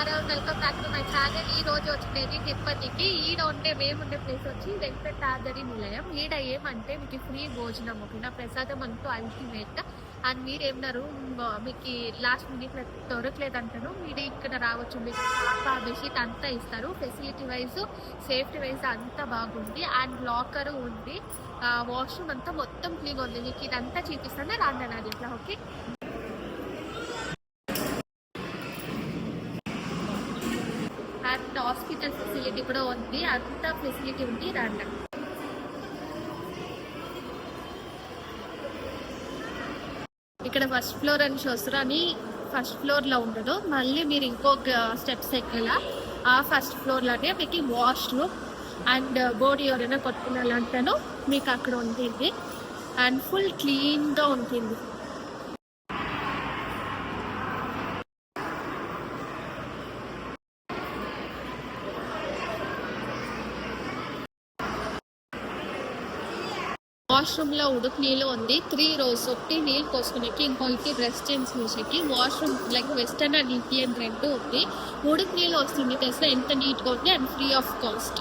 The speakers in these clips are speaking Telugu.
నమస్కారం, welcome back to my channel. ఈ రోజు వచ్చినది తిరుపతికి. ఈడ ఉండే మేముండే ప్లేస్ వచ్చి వెంకటాద్రి నిలయం. ఈడ ఏమంటే మీకు ఫ్రీ భోజనం, ఓకేనా, ప్రసాదం అంటూ అల్టిమేట్. అండ్ మీరు ఏమన్నారు మీకు లాస్ట్ మినిట్ దొరకలేదంటాను, మీరు ఇక్కడ రావచ్చు. మీకు బెడ్షీట్ అంతా ఇస్తారు. ఫెసిలిటీ వైజ్, సేఫ్టీ వైజ్ అంతా బాగుంది. అండ్ లాకర్ ఉంది, వాష్రూమ్ అంతా మొత్తం క్లీన్ ఉంది. మీకు ఇదంతా చూపిస్తాను, రాండి ఇట్లా. ఓకే, అండ్ హాస్పిటల్ ఫెసిలిటీ కూడా ఉంది. అంత ఫెసిలిటీ ఉంది, రండి. ఇక్కడ ఫస్ట్ ఫ్లోర్ అని చూస్తారు, అని ఫస్ట్ ఫ్లోర్ లో ఉండదు. మళ్ళీ మీరు ఇంకొక స్టెప్స్ ఎక్కాల. ఆ ఫస్ట్ ఫ్లోర్ లోనే మీకు వాష్రూమ్ అండ్ బోర్డు ఎవరైనా కొట్టుకున్నాలంటాను మీకు అక్కడ ఉంటుంది. అండ్ ఫుల్ క్లీన్ గా ఉంటుంది. వాష్రూమ్ లో ఉడుకు నీళ్ళు ఉంది. 3 rows, ఒకటి నీళ్ళు పోసుకునేకి, ఇంకొకటి డ్రెస్ చేంజ్ చేసేకి. Washroom like western and Indian రెండు ఉంది. ఉడుకు నీళ్ళు వస్తుంది, తెలుసా ఎంత నీట్గా ఉంది. And free of cost.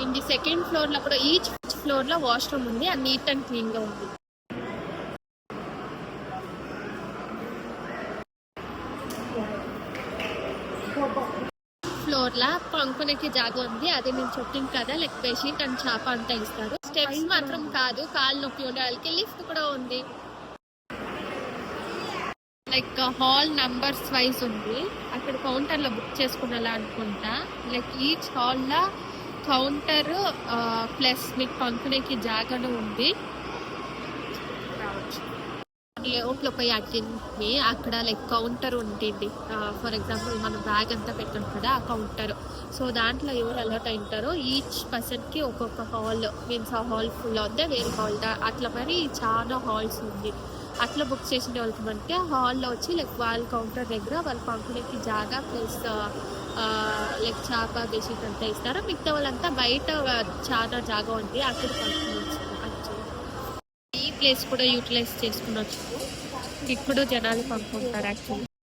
ఇది సెకండ్ ఫ్లోర్ లో కూడా ఈచ్ ఫ్లోర్ లో వాష్రూమ్ ఉంది. అండ్ నీట్ అండ్ క్లీన్ గా ఉంది. ఫ్లోర్ లా పంకునేకి జాగా ఉంది. అది నేను చెప్పింది కదా, లైక్ బెడ్షీట్ అండ్ చాప అంతా ఇస్తారు. స్టెప్స్ మాత్రం కాదు, కాళ్ళు నొప్పి ఉండే వాళ్ళకి లిఫ్ట్ కూడా ఉంది. లైక్ హాల్ నంబర్స్ వైజ్ ఉంది. అక్కడ కౌంటర్ లో బుక్ చేసుకునేలా అనుకుంటా. లైక్ ఈచ్ హాల్ లా కౌంటర్ ప్లస్ మీకు పంకునేకి జాగాను ఉంది. లేఅవుట్లో పోయి అట్టింది, అక్కడ లైక్ కౌంటర్ ఉంటుంది. ఫర్ ఎగ్జాంపుల్ మనం బ్యాగ్ అంతా పెట్టాం కదా, ఆ కౌంటర్. సో దాంట్లో ఎవరు అలర్ట్ అయింటారో ఈచ్ పర్సన్కి ఒక్కొక్క హాల్, మీన్స్ ఆ హాల్ ఫుల్ అవుతే వేరే హాల్ అట్లా మరి చాలా హాల్స్ ఉంది. అట్లా బుక్ చేసిన వాళ్ళకి మనకి హాల్లో వచ్చి లైక్ వాళ్ళ కౌంటర్ దగ్గర వాళ్ళ పంపులకి జాగా ప్లస్ లైక్ చాప బెడ్షీట్ అంతా ఇస్తారు. మిగతా వాళ్ళంతా బయట చాలా జాగా ఉంది, అక్కడ పంపుకోవచ్చు. ఈ ప్లేస్ కూడా యూటిలైజ్ చేసుకునొచ్చు. ఇప్పుడు జనాలు పంపుకుంటారు యాక్చువల్లీ.